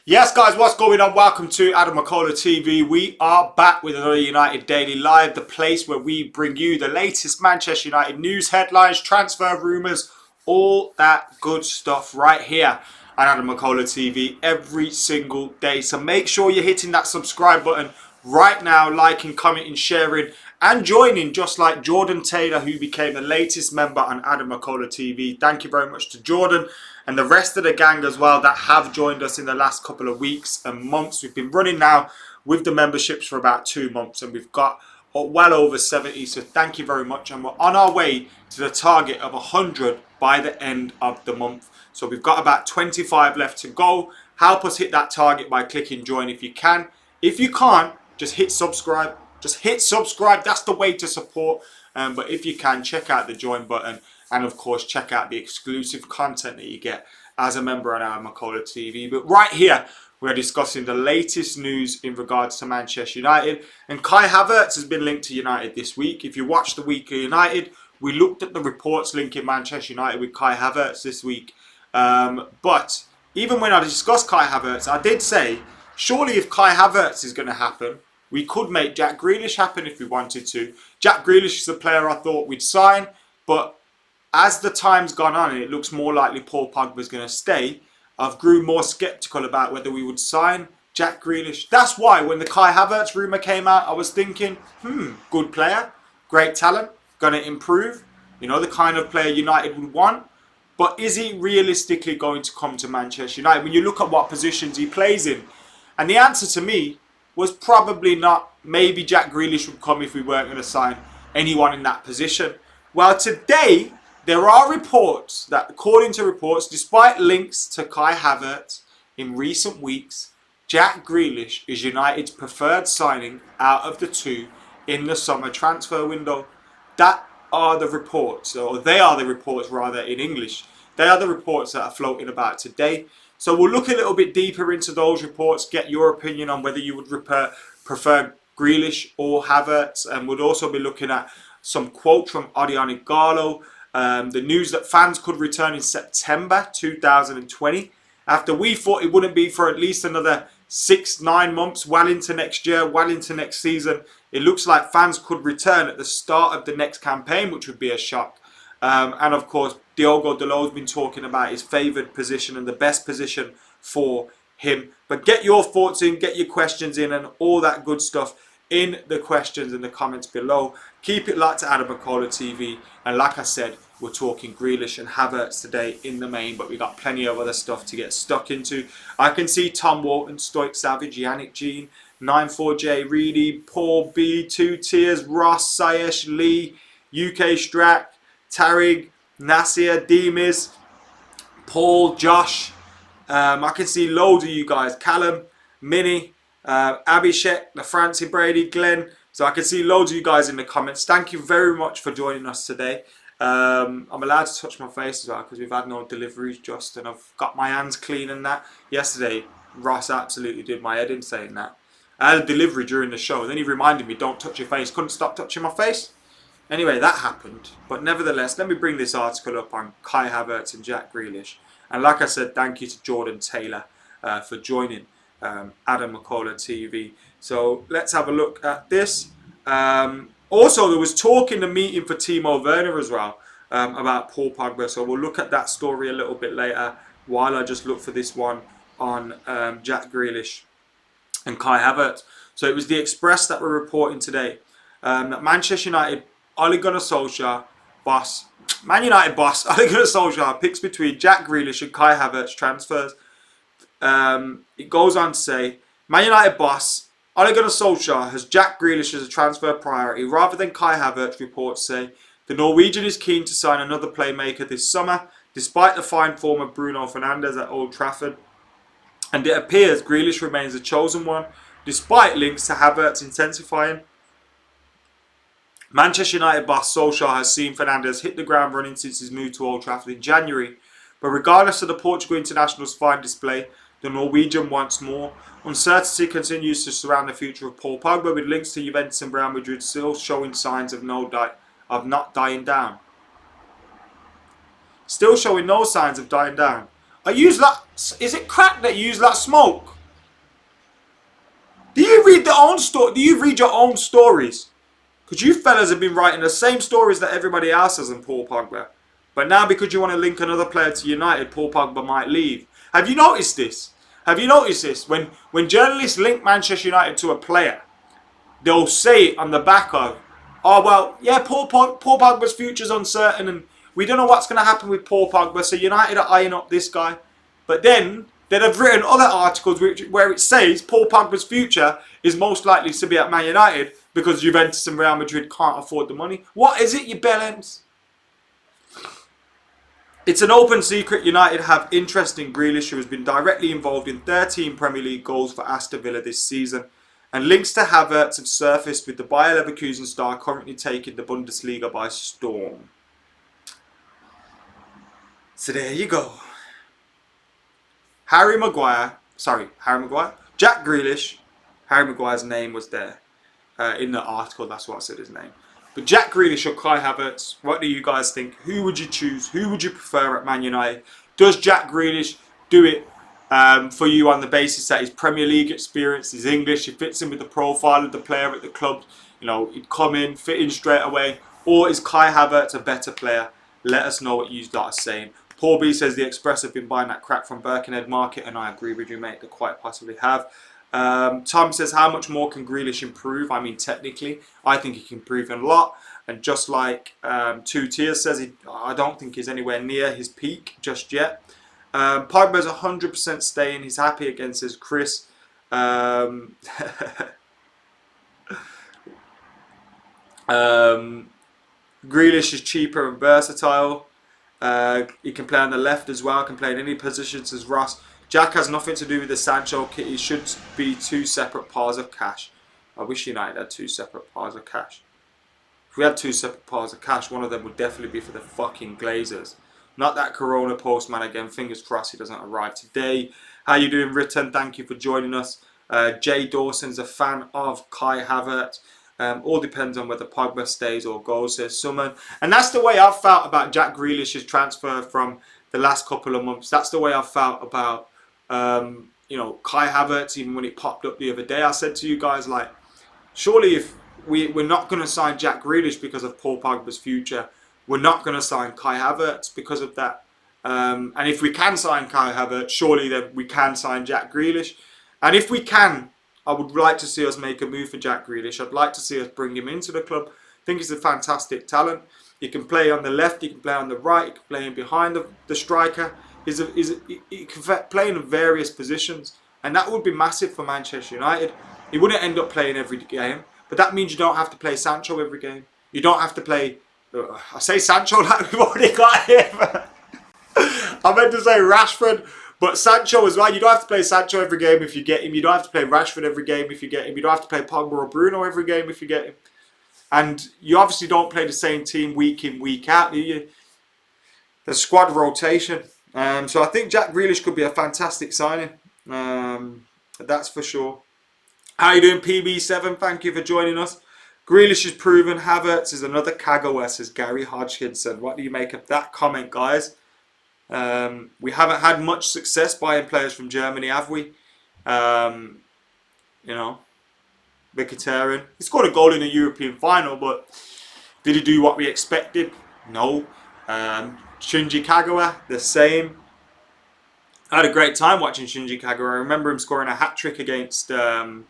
Yes, guys, what's going on? Welcome to AdamMcKola TV. We are back with another United Daily Live, the place where we bring you the latest Manchester United news, headlines, transfer rumours, all that good stuff right here on AdamMcKola TV every single day. So make sure you're hitting that subscribe button right now, liking, commenting, sharing, and joining, just like Jordan Taylor, who became the latest member on AdamMcKola TV. Thank you very much to Jordan and the rest of the gang as well that have joined us in the last couple of weeks and months. We've been running now with the memberships for about 2 months and we've got well over 70. So thank you very much. And we're on our way to the target of 100 by the end of the month. So we've got about 25 left to go. Help us hit that target by clicking join if you can. If you can't, just hit subscribe. Just hit subscribe. That's the way to support. But if you can, check out the join button. And of course, check out the exclusive content that you get as a member on AdamMcKola TV. But right here, we're discussing the latest news in regards to Manchester United. And Kai Havertz has been linked to United this week. If you watch the Week of United, we looked at the reports linking Manchester United with Kai Havertz this week. But even when I discussed Kai Havertz, I did say, surely if Kai Havertz is going to happen, we could make Jack Grealish happen if we wanted to. Jack Grealish is the player I thought we'd sign, but as the time's gone on and it looks more likely Paul Pogba's going to stay, I've grew more sceptical about whether we would sign Jack Grealish. That's why when the Kai Havertz rumour came out, I was thinking, good player, great talent, going to improve. You know, the kind of player United would want. But is he realistically going to come to Manchester United? When you look at what positions he plays in. And the answer to me was probably not. Maybe Jack Grealish would come if we weren't going to sign anyone in that position. Well, today there are reports that, according to reports, despite links to Kai Havertz in recent weeks, Jack Grealish is United's preferred signing out of the two in the summer transfer window. That are the reports, or they are the reports rather in English. They are the reports that are floating about today. So we'll look a little bit deeper into those reports, get your opinion on whether you would prefer Grealish or Havertz, and we'll also be looking at some quotes from AdamMcKola. The news that fans could return in September 2020 after we thought it wouldn't be for at least another 6-9 months, well into next year, well into next season. It looks like fans could return at the start of the next campaign, which would be a shock. And of course, Diogo Dalot's been talking about his favoured position and the best position for him. But get your thoughts in, get your questions in and all that good stuff in the questions in the comments below. Keep it locked to AdamMcKola TV. And like I said, we're talking Grealish and Havertz today in the main, but we got plenty of other stuff to get stuck into. I can see Tom Walton, Stoic Savage, Yannick Jean, 94J Reedy, Paul B, 2 Tiers, Ross, Sayesh, Lee, UK Strack, Tarig, Nasir, Demis, Paul, Josh. I can see loads of you guys. Callum, Minnie, Abhishek, the Francie Brady, Glenn. So I can see loads of you guys in the comments. Thank you very much for joining us today. I'm allowed to touch my face as well because we've had no deliveries just, and I've got my hands clean and that. Yesterday, Ross absolutely did my head in saying that. I had a delivery during the show. Then he reminded me, don't touch your face. Couldn't stop touching my face. Anyway, that happened. But nevertheless, let me bring this article up on Kai Havertz and Jack Grealish. And like I said, thank you to Jordan Taylor for joining AdamMcKola TV. So let's have a look at this. Also, there was talk in the meeting for Timo Werner as well about Paul Pogba. So we'll look at that story a little bit later while I just look for this one on Jack Grealish and Kai Havertz. So it was the Express that were reporting today that Manchester United, Ole Gunnar Solskjaer, Man United boss Ole Gunnar Solskjaer picks between Jack Grealish and Kai Havertz transfers. It goes on to say, Man United boss Ole Gunnar Solskjaer has Jack Grealish as a transfer priority rather than Kai Havertz, reports say. The Norwegian is keen to sign another playmaker this summer, despite the fine form of Bruno Fernandes at Old Trafford. And it appears Grealish remains the chosen one, despite links to Havertz intensifying. Manchester United boss Solskjaer has seen Fernandes hit the ground running since his move to Old Trafford in January. But regardless of the Portugal international's fine display, the Norwegian wants more. Uncertainty continues to surround the future of Paul Pogba, with links to Juventus and Real Madrid still showing signs of not dying down. Still showing no signs of dying down. I use that. Is it crack that you use that smoke? Do you read Do you read your own stories? Because you fellas have been writing the same stories that everybody else has on Paul Pogba. But now because you want to link another player to United, Paul Pogba might leave. Have you noticed this? Have you noticed this? When journalists link Manchester United to a player, they'll say it on the back of, oh, well, yeah, Paul Pogba's future's uncertain and we don't know what's going to happen with Paul Pogba, so United are eyeing up this guy. But then they'd have written other articles where it says Paul Pogba's future is most likely to be at Man United because Juventus and Real Madrid can't afford the money. What is it, you bellends? It's an open secret United have interest in Grealish, who has been directly involved in 13 Premier League goals for Aston Villa this season. And links to Havertz have surfaced, with the Bayer Leverkusen star currently taking the Bundesliga by storm. So there you go. Jack Grealish. Harry Maguire's name was there in the article, that's what I said his name. But Jack Grealish or Kai Havertz, what do you guys think? Who would you choose? Who would you prefer at Man United? Does Jack Grealish do it for you on the basis that his Premier League experience, his English, he fits in with the profile of the player at the club? You know, he'd come in, fit in straight away. Or is Kai Havertz a better player? Let us know what you are saying. Paul B says the Express have been buying that crap from Birkenhead Market, and I agree with you, mate. They quite possibly have. Tom says, how much more can Grealish improve? I mean, technically, I think he can improve a lot. And just like Two Tears says, I don't think he's anywhere near his peak just yet. Pogba's 100% staying. He's happy again, says Chris. Grealish is cheaper and versatile. He can play on the left as well. Can play in any positions as Ross. Jack has nothing to do with the Sancho kit. He should be two separate piles of cash. I wish United had two separate piles of cash. If we had two separate piles of cash, one of them would definitely be for the fucking Glazers. Not that Corona postman again. Fingers crossed he doesn't arrive today. How you doing, Ritten? Thank you for joining us. Jay Dawson's a fan of Kai Havertz. All depends on whether Pogba stays or goes, says someone. And that's the way I've felt about Jack Grealish's transfer from the last couple of months. That's the way I've felt about you know, Kai Havertz. Even when it popped up the other day, I said to you guys, like, surely if we're not going to sign Jack Grealish because of Paul Pogba's future, we're not going to sign Kai Havertz because of that. And if we can sign Kai Havertz, surely then we can sign Jack Grealish. And if we can, I would like to see us make a move for Jack Grealish. I'd like to see us bring him into the club. I think he's a fantastic talent. He can play on the left, he can play on the right, he can play in behind the striker. He can play in various positions. And that would be massive for Manchester United. He wouldn't end up playing every game. But that means you don't have to play Sancho every game. You don't have to play... I say Sancho like we've already got him. I meant to say Rashford. But Sancho as well. You don't have to play Sancho every game if you get him. You don't have to play Rashford every game if you get him. You don't have to play Pogba or Bruno every game if you get him. And you obviously don't play the same team week in, week out, do you? There's squad rotation. So I think Jack Grealish could be a fantastic signing. That's for sure. How you doing, PB7? Thank you for joining us. Grealish is proven. Havertz is another Kagawa, says Gary Hodgkinson. What do you make of that comment, guys? We haven't had much success buying players from Germany, have we? You know, Mkhitaryan. He scored a goal in the European final, but did he do what we expected? No. Shinji Kagawa, the same. I had a great time watching Shinji Kagawa. I remember him scoring a hat-trick against... who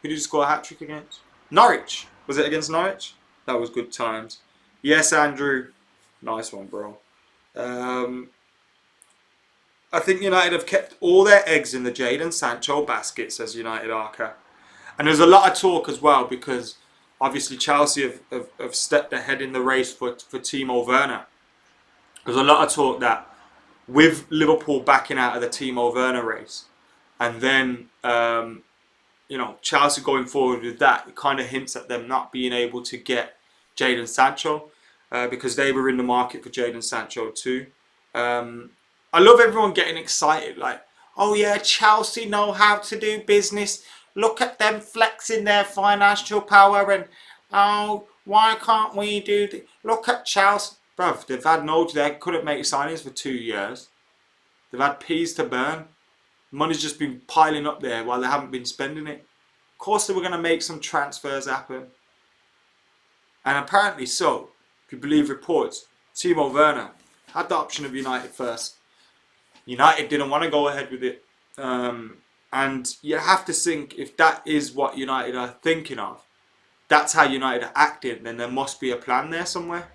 did he score a hat-trick against? Norwich. Was it against Norwich? That was good times. Yes, Andrew. Nice one, bro. I think United have kept all their eggs in the Jadon Sancho basket, says United Arca. And there's a lot of talk as well, because obviously Chelsea have stepped ahead in the race for Timo Werner. There's a lot of talk that with Liverpool backing out of the Timo Werner race, and then you know, Chelsea going forward with that, it kind of hints at them not being able to get Jadon Sancho because they were in the market for Jadon Sancho too. I love everyone getting excited, like, oh yeah, Chelsea know how to do business. Look at them flexing their financial power, and oh, why can't we do this? Look at Chelsea. bruv, they've had they couldn't make signings for 2 years. They've had peas to burn. Money's just been piling up there while they haven't been spending it. Of course they were going to make some transfers happen. And apparently so, if you believe reports, Timo Werner had the option of United first. United didn't want to go ahead with it. And you have to think, if that is what United are thinking of, that's how United are acting, then there must be a plan there somewhere.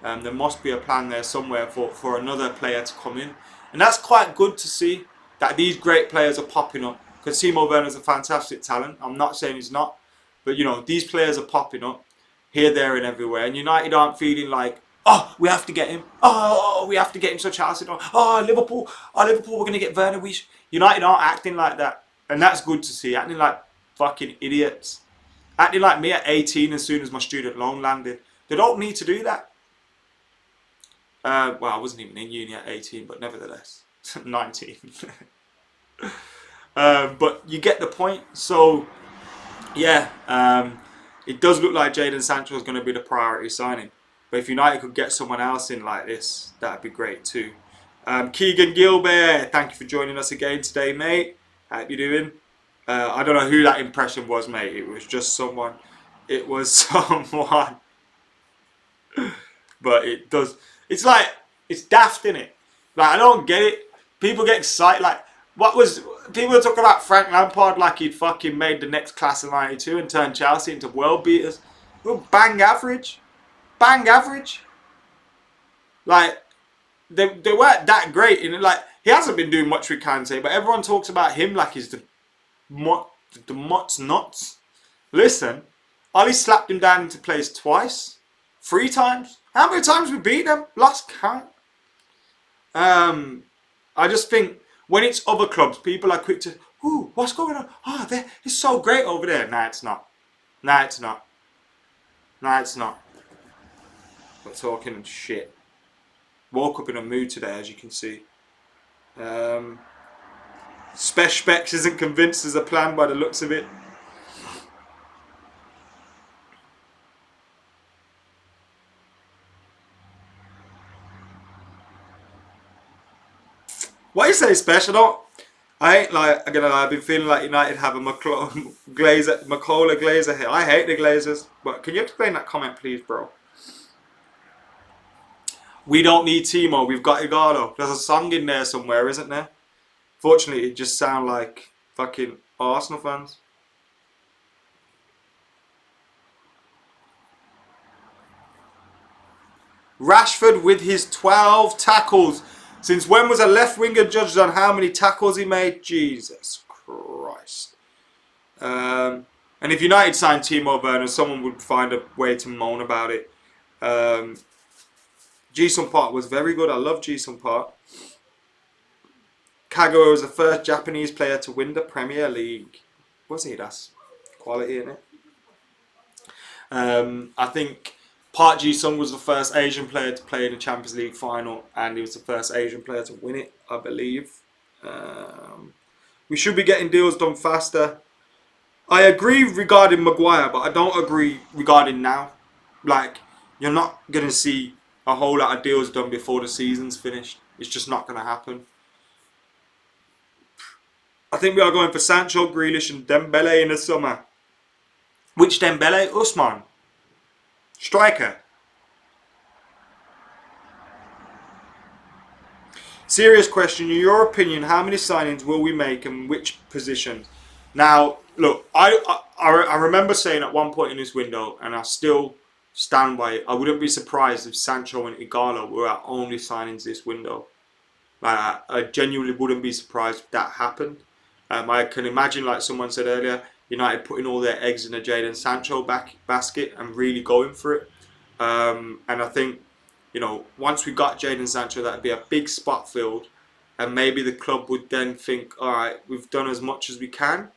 There must be a plan there somewhere for another player to come in. And that's quite good to see that these great players are popping up. Because Timo Werner is a fantastic talent. I'm not saying he's not. But, you know, these players are popping up here, there and everywhere. And United aren't feeling like, oh, we have to get him. Oh, we have to get him. So Chelsea don't. Oh, Liverpool, we're going to get Werner. United aren't acting like that. And that's good to see. Acting like fucking idiots. Acting like me at 18 as soon as my student loan landed. They don't need to do that. Well, I wasn't even in uni at 18, but nevertheless, 19. But you get the point. So, yeah, it does look like Jadon Sancho is going to be the priority signing. But if United could get someone else in like this, that'd be great too. Keegan Gilbert, thank you for joining us again today, mate. How you doing? I don't know who that impression was, mate. It was just someone. It was someone. But it does. It's like, it's daft, innit? Like, I don't get it. People get excited. Like, people were talking about Frank Lampard like he'd fucking made the next class of 92 and turned Chelsea into world beaters. Well, bang average. Bang average. Like, they weren't that great. And like, he hasn't been doing much with Kante, but everyone talks about him like he's the Mutt's nuts. Listen, Ollie slapped him down into place twice. 3 times. How many times we beat them? Lost count. I just think when it's other clubs, people are quick to, ooh, what's going on? Oh, it's so great over there. Nah, it's not. Nah, it's not. Nah, it's not. We're talking shit. Woke up in a mood today, as you can see. Specs isn't convinced there's a plan by the looks of it. What you say, Special? I ain't like, I'm gonna lie, I've been feeling like United have a McKola Glazer here. I hate the Glazers, but can you explain that comment, please, bro? We don't need Timo, we've got Igalo. There's a song in there somewhere, isn't there? Fortunately, it just sounds like fucking Arsenal fans. Rashford with his 12 tackles. Since when was a left winger judged on how many tackles he made? Jesus Christ. And if United signed Timo Werner, someone would find a way to moan about it. Ji-sung Park was very good. I love Ji-sung Park. Kagawa was the first Japanese player to win the Premier League. Was he? That's quality, isn't it? I think Park Ji-sung was the first Asian player to play in the Champions League final, and he was the first Asian player to win it, I believe. We should be getting deals done faster. I agree regarding Maguire, but I don't agree regarding now. Like, you're not going to see a whole lot of deals done before the season's finished. It's just not going to happen. I think we are going for Sancho, Grealish and Dembele in the summer. Which Dembele? Usman. Striker. Serious question. In your opinion, how many signings will we make and which positions? Now, look, I remember saying at one point in this window, and I still stand by it, I wouldn't be surprised if Sancho and Igalo were our only signings this window. Like, I genuinely wouldn't be surprised if that happened. I can imagine, like someone said earlier, United putting all their eggs in a Jadon Sancho basket and really going for it. And I think, you know, once we got Jadon Sancho, that would be a big spot filled. And maybe the club would then think, all right, we've done as much as we can.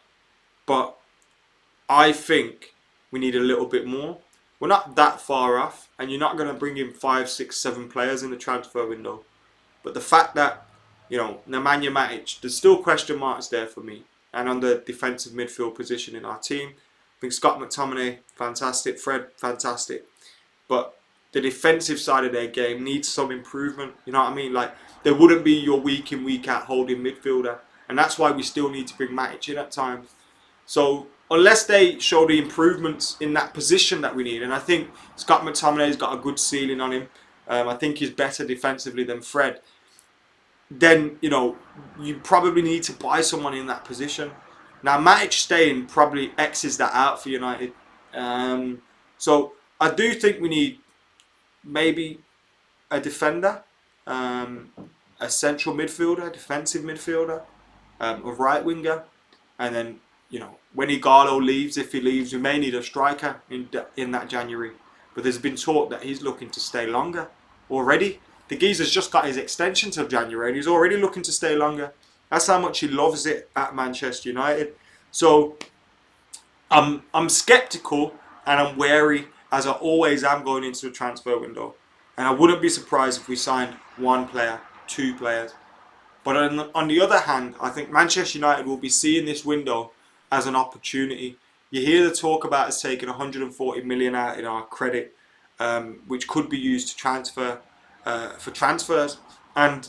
But I think we need a little bit more. We're not that far off. And you're not going to bring in 5, 6, 7 players in the transfer window. But the fact that, you know, Nemanja Matic, there's still question marks there for me. And on the defensive midfield position in our team, I think Scott McTominay, fantastic. Fred, fantastic. But the defensive side of their game needs some improvement. You know what I mean? Like, they wouldn't be your week in, week out holding midfielder. And that's why we still need to bring Matic in at times. So unless they show the improvements in that position that we need, and I think Scott McTominay's got a good ceiling on him. I think he's better defensively than Fred. Then, you know, you probably need to buy someone in that position. Now, Matic staying probably X's that out for United. So I do think we need maybe a defender, a central midfielder, defensive midfielder, a right winger, and then, you know, when Igalo leaves, if he leaves, we may need a striker in that January. But there's been talk that he's looking to stay longer already. The geezer's just got his extension till January and he's already looking to stay longer. That's how much he loves it at Manchester United. So I'm sceptical and I'm wary, as I always am going into the transfer window. And I wouldn't be surprised if we signed one player, two players. But on the other hand, I think Manchester United will be seeing this window as an opportunity. You hear the talk about us taking 140 million out in our credit, which could be used to transfer for transfers. And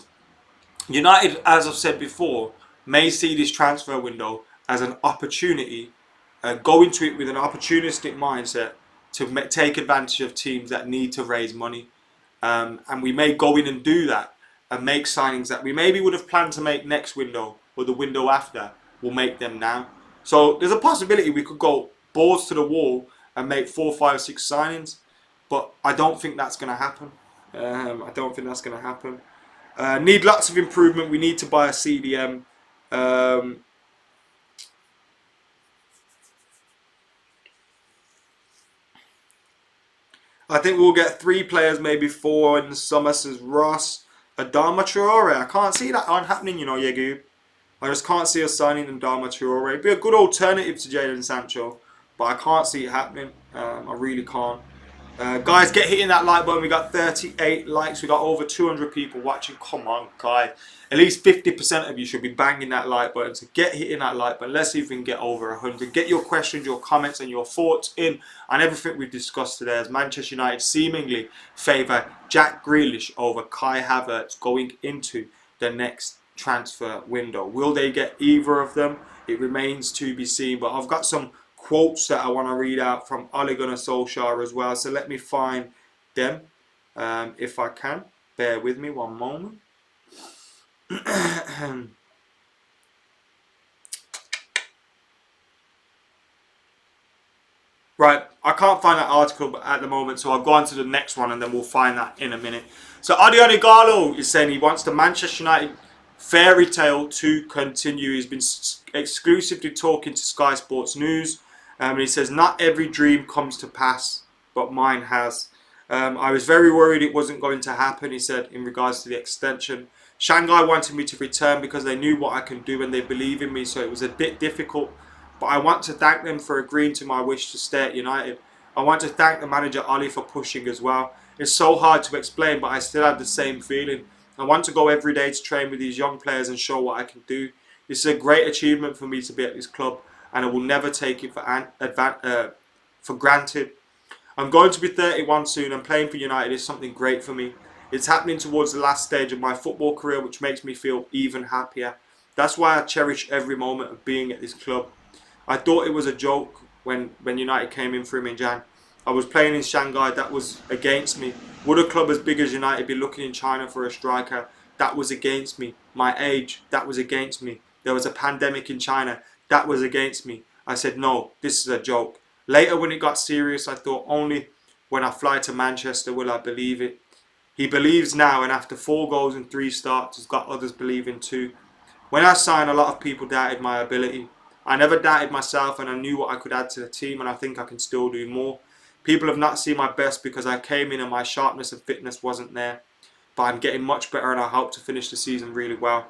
United, as I've said before, may see this transfer window as an opportunity, go into it with an opportunistic mindset to take advantage of teams that need to raise money. And we may go in and do that and make signings that we maybe would have planned to make next window or the window after. We'll make them now. So there's a possibility we could go balls to the wall and make 4, 5, 6 signings. But I don't think that's going to happen. I don't think that's going to happen. Need lots of improvement. We need to buy a CDM. I think we'll get 3 players, maybe 4 in the summer, says Ross. Adama Traore. I can't see that on happening, you know, Yegu. I just can't see us signing Adama Traore. It'd be a good alternative to Jadon Sancho, but I can't see it happening. I really can't. Guys, get hitting that like button. We got 38 likes. We got over 200 people watching. Come on, guys. At least 50% of you should be banging that like button. So get hitting that like button. Let's see if we can get over 100. Get your questions, your comments, and your thoughts in on everything we've discussed today, as Manchester United seemingly favour Jack Grealish over Kai Havertz going into the next transfer window. Will they get either of them? It remains to be seen. But I've got some quotes that I want to read out from Ole Gunnar Solskjaer as well. So let me find them if I can. Bear with me one moment. Right, I can't find that article at the moment, so I'll go on to the next one and then we'll find that in a minute. So Odion Igalo is saying he wants the Manchester United fairy tale to continue. He's been exclusively talking to Sky Sports News. And he says, not every dream comes to pass, but mine has. I was very worried it wasn't going to happen, he said, in regards to the extension. Shanghai wanted me to return because they knew what I can do and they believe in me, so it was a bit difficult. But I want to thank them for agreeing to my wish to stay at United. I want to thank the manager, Oli, for pushing as well. It's so hard to explain, but I still have the same feeling. I want to go every day to train with these young players and show what I can do. This is a great achievement for me to be at this club, and I will never take it for granted. I'm going to be 31 soon, and playing for United is something great for me. It's happening towards the last stage of my football career, which makes me feel even happier. That's why I cherish every moment of being at this club. I thought it was a joke when United came in for him in Jan. I was playing in Shanghai, that was against me. Would a club as big as United be looking in China for a striker? That was against me. My age, that was against me. There was a pandemic in China, that was against me. I said, no, this is a joke. Later when it got serious, I thought only when I fly to Manchester will I believe it. He believes now, and after 4 goals and 3 starts, has got others believing too. When I signed, a lot of people doubted my ability. I never doubted myself, and I knew what I could add to the team, and I think I can still do more. People have not seen my best because I came in and my sharpness and fitness wasn't there. But I'm getting much better, and I hope to finish the season really well.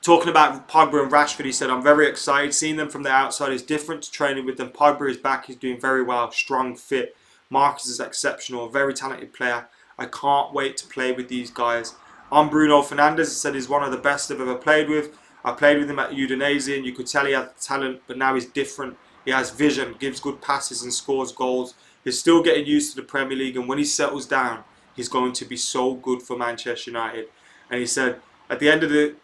Talking about Pogba and Rashford, he said, I'm very excited. Seeing them from the outside is different to training with them. Pogba is back. He's doing very well. Strong, fit. Marcus is exceptional. A very talented player. I can't wait to play with these guys. On Bruno Fernandes, he said he's one of the best I've ever played with. I played with him at Udinese and you could tell he had talent, but now he's different. He has vision, gives good passes and scores goals. He's still getting used to the Premier League, and when he settles down, he's going to be so good for Manchester United. And he said at the end of the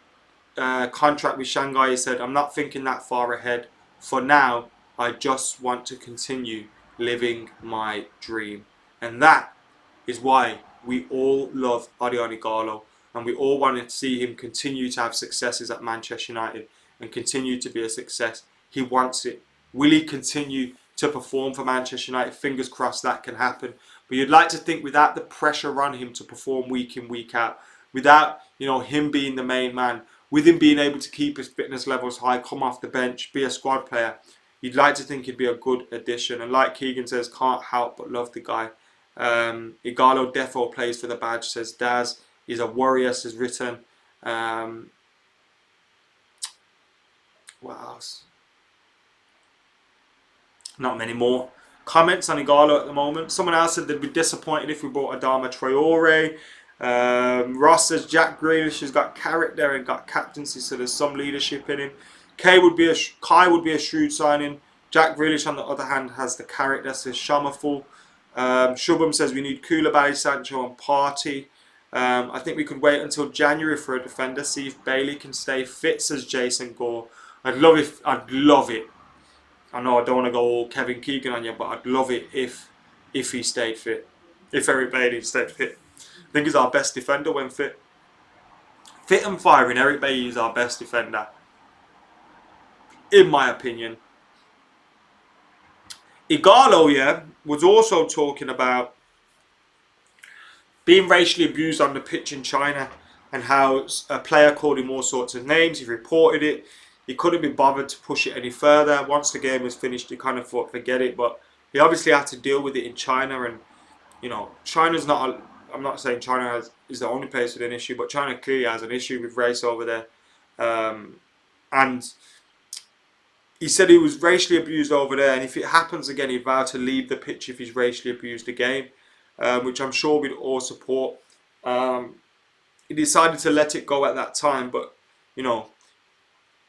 contract with Shanghai, he said, "I'm not thinking that far ahead. For now, I just want to continue living my dream." And that is why we all love AdamMcKola, and we all want to see him continue to have successes at Manchester United and continue to be a success. He wants it. Will he continue to perform for Manchester United? Fingers crossed that can happen. But you'd like to think without the pressure on him to perform week in, week out, without him being the main man, with him being able to keep his fitness levels high, come off the bench, be a squad player, you'd like to think he'd be a good addition. And like Keegan says, can't help but love the guy. Igalo defo plays for the badge, says Daz. He's a warrior, says Written. What else? Not many more comments on Igalo at the moment. Someone else said they'd be disappointed if we bought Adama Traore. Ross says Jack Grealish has got character and got captaincy, so there's some leadership in him. Kai would be a shrewd signing. Jack Grealish, on the other hand, has the character, says Shamaful. Shubham says we need Koulibaly, Sancho and Partey. I think we could wait until January for a defender, see if Bailey can stay fit, says Jason Gore. I'd love it. I know I don't want to go all Kevin Keegan on you, but I'd love it if he stayed fit. If Eric Bailey stayed fit. I think he's our best defender when fit. Fit and firing, Eric Bailey is our best defender, in my opinion. Igalo, was also talking about being racially abused on the pitch in China and how a player called him all sorts of names. He reported it. He couldn't be bothered to push it any further. Once the game was finished, he kind of thought, forget it. But he obviously had to deal with it in China. And, China's not... I'm not saying China is the only place with an issue, but China clearly has an issue with race over there. And he said he was racially abused over there, and if it happens again, he'd vow to leave the pitch if he's racially abused again, which I'm sure we'd all support. He decided to let it go at that time, but,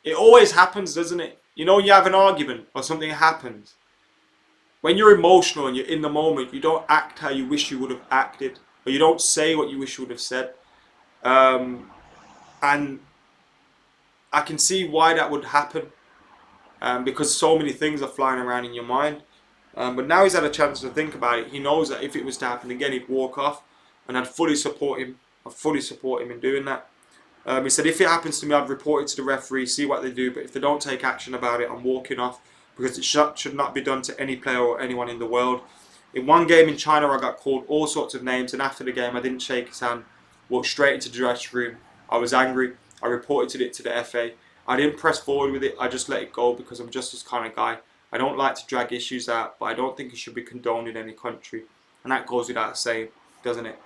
it always happens, doesn't it? You have an argument or something happens. When you're emotional and you're in the moment, you don't act how you wish you would have acted, or you don't say what you wish you would have said. And I can see why that would happen. Because so many things are flying around in your mind. But now he's had a chance to think about it. He knows that if it was to happen again, he'd walk off, and I'd fully support him. I'd fully support him in doing that. He said, if it happens to me, I'd report it to the referee, see what they do. But if they don't take action about it, I'm walking off, because it should not be done to any player or anyone in the world. In one game in China, I got called all sorts of names, and after the game, I didn't shake his hand. Walked straight into the dressing room. I was angry. I reported it to the FA. I didn't press forward with it. I just let it go because I'm just this kind of guy. I don't like to drag issues out, but I don't think it should be condoned in any country. And that goes without saying, doesn't it?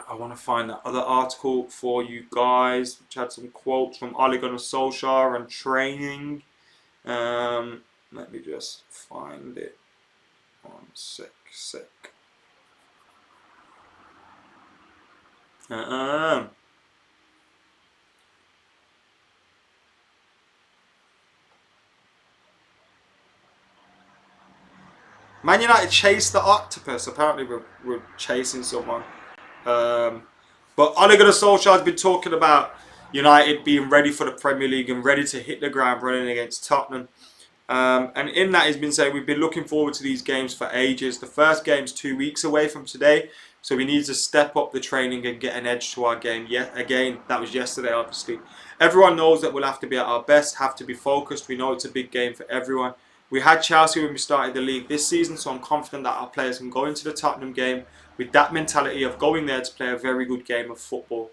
I want to find that other article for you guys, which had some quotes from Ole Gunnar Solskjaer on training. Let me just find it. One sec. Man United chased the octopus. Apparently we're chasing someone. But Ole Gunnar Solskjaer has been talking about United being ready for the Premier League and ready to hit the ground running against Tottenham. And in that, he's been saying we've been looking forward to these games for ages. The first game's 2 weeks away from today, so we need to step up the training and get an edge to our game. Again, that was yesterday, obviously. Everyone knows that we'll have to be at our best, have to be focused. We know it's a big game for everyone. We had Chelsea when we started the league this season, so I'm confident that our players can go into the Tottenham game with that mentality of going there to play a very good game of football.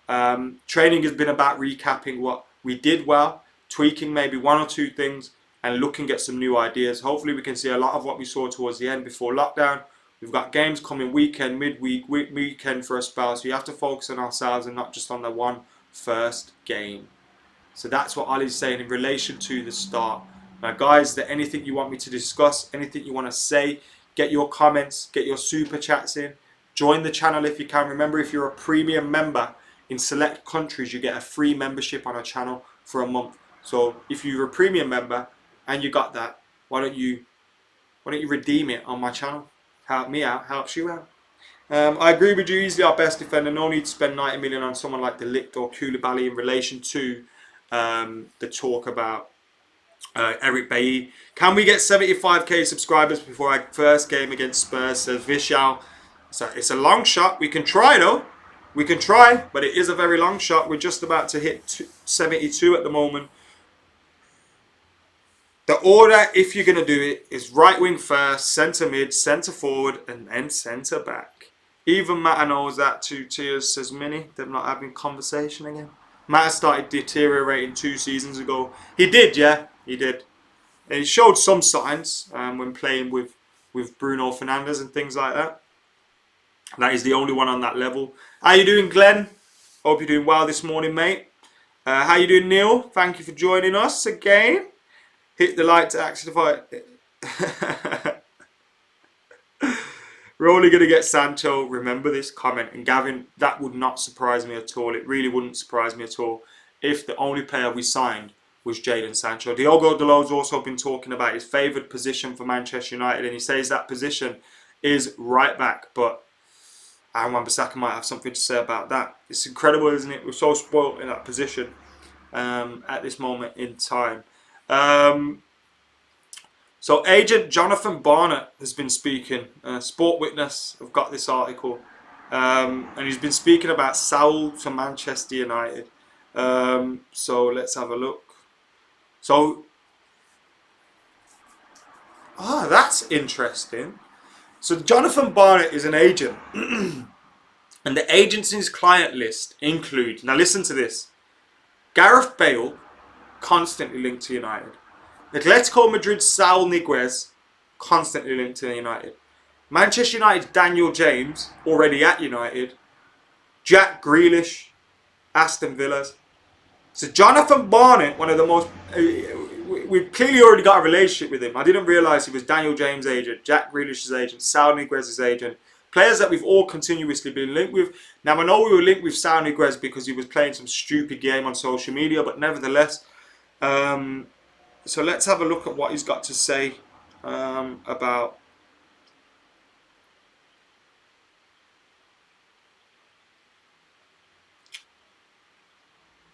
Training has been about recapping what we did well, tweaking maybe one or two things, and looking at some new ideas. Hopefully we can see a lot of what we saw towards the end before lockdown. We've got games coming weekend, midweek, weekend for a spell, so you have to focus on ourselves and not just on the one first game. So that's what Ali's saying in relation to the start. Now guys, is there anything you want me to discuss, anything you want to say? Get your comments, get your super chats in. Join the channel if you can. Remember, if you're a premium member in select countries, you get a free membership on our channel for a month. So if you're a premium member and you got that, why don't you Why don't you redeem it on my channel? Help me out, helps you out. I agree with you, easily our best defender. No need to spend 90 million on someone like De Ligt or Koulibaly in relation to the talk about Eric Bailly. Can we get 75k subscribers before our first game against Spurs, says Vishal. So it's a long shot. We can try though. We can try, but it is a very long shot. We're just about to hit 72 at the moment. The order, if you're going to do it, is right wing first, centre mid, centre forward, and then centre back. Even Matt knows that. 2 tiers, says Minnie. They're not having conversation again. Matt started deteriorating 2 seasons ago. He did, yeah, he did. And he showed some signs when playing with Bruno Fernandes and things like that. That is the only one on that level. How you doing, Glenn? Hope you're doing well this morning, mate. How you doing, Neil? Thank you for joining us again. Hit the like to activate. We're only going to get Sancho. Remember this comment. And Gavin, that would not surprise me at all. It really wouldn't surprise me at all if the only player we signed was Jadon Sancho. Diogo Dalot's also been talking about his favoured position for Manchester United. And he says that position is right back. But Aaron Wan-Bissaka might have something to say about that. It's incredible, isn't it? We're so spoilt in that position at this moment in time. So agent Jonathan Barnett has been speaking. Sport Witness have got this article. And he's been speaking about Saul to Manchester United. So let's have a look. So, that's interesting. So Jonathan Barnett is an agent. And the agency's client list include, now listen to this, Gareth Bale, constantly linked to United. Atletico Madrid's Saul Niguez, constantly linked to United. Manchester United's Daniel James, already at United. Jack Grealish, Aston Villa's. So Jonathan Barnett, one of the most... we've clearly already got a relationship with him. I didn't realise he was Daniel James' agent, Jack Grealish's agent, Saul Niguez's agent. Players that we've all continuously been linked with. Now, I know we were linked with Saul Niguez because he was playing some stupid game on social media, but nevertheless... so let's have a look at what he's got to say about...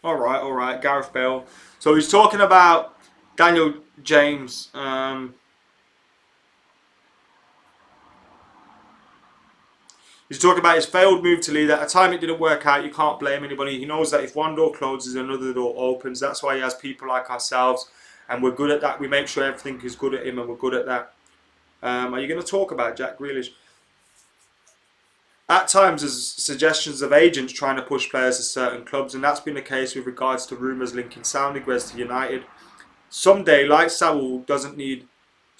Alright, Gareth Bale. So he's talking about Daniel James. He's talking about his failed move to lead. At a time it didn't work out. You can't blame anybody. He knows that if one door closes, another door opens. That's why he has people like ourselves. And we're good at that. We make sure everything is good at him and we're good at that. Are you going to talk about Jack Grealish? At times there's suggestions of agents trying to push players to certain clubs, and that's been the case with regards to rumours linking Saul Niguez to United. Somebody like Saul doesn't need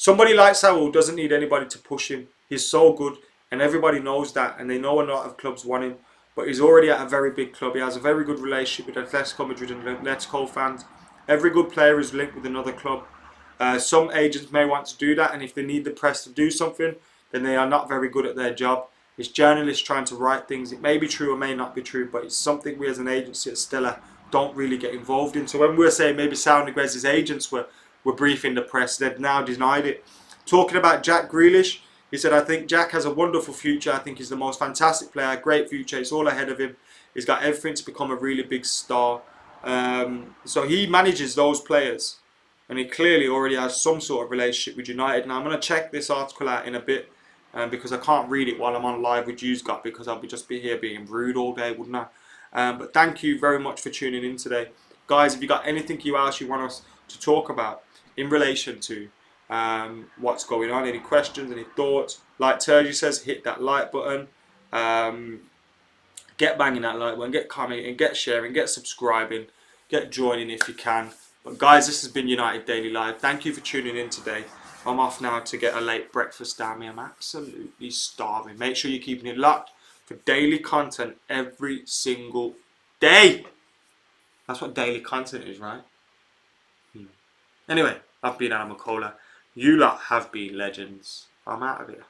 anybody to push him. He's so good, and everybody knows that, and they know a lot of clubs want him. But he's already at a very big club. He has a very good relationship with Atletico Madrid and Atletico fans. Every good player is linked with another club. Some agents may want to do that, and if they need the press to do something, then they are not very good at their job. It's journalists trying to write things. It may be true or may not be true, but it's something we as an agency at Stella don't really get involved in. So when we're saying maybe Saul Niguez's agents were briefing the press, they've now denied it. Talking about Jack Grealish, he said, I think Jack has a wonderful future. I think he's the most fantastic player, great future. It's all ahead of him. He's got everything to become a really big star. So he manages those players. And he clearly already has some sort of relationship with United. Now I'm going to check this article out in a bit. Because I can't read it while I'm on live with you, Scott, because I'll just be here being rude all day, wouldn't I? But thank you very much for tuning in today. Guys, if you got anything else you want us to talk about in relation to what's going on, any questions, any thoughts, like Turgy says, hit that like button. Get banging that like button, get commenting, get sharing, get subscribing, get joining if you can. But guys, this has been United Daily Live. Thank you for tuning in today. I'm off now to get a late breakfast down me. I'm absolutely starving. Make sure you're keeping it locked for daily content every single day. That's what daily content is, right? Anyway, I've been AdamMcKola. You lot have been legends. I'm out of here.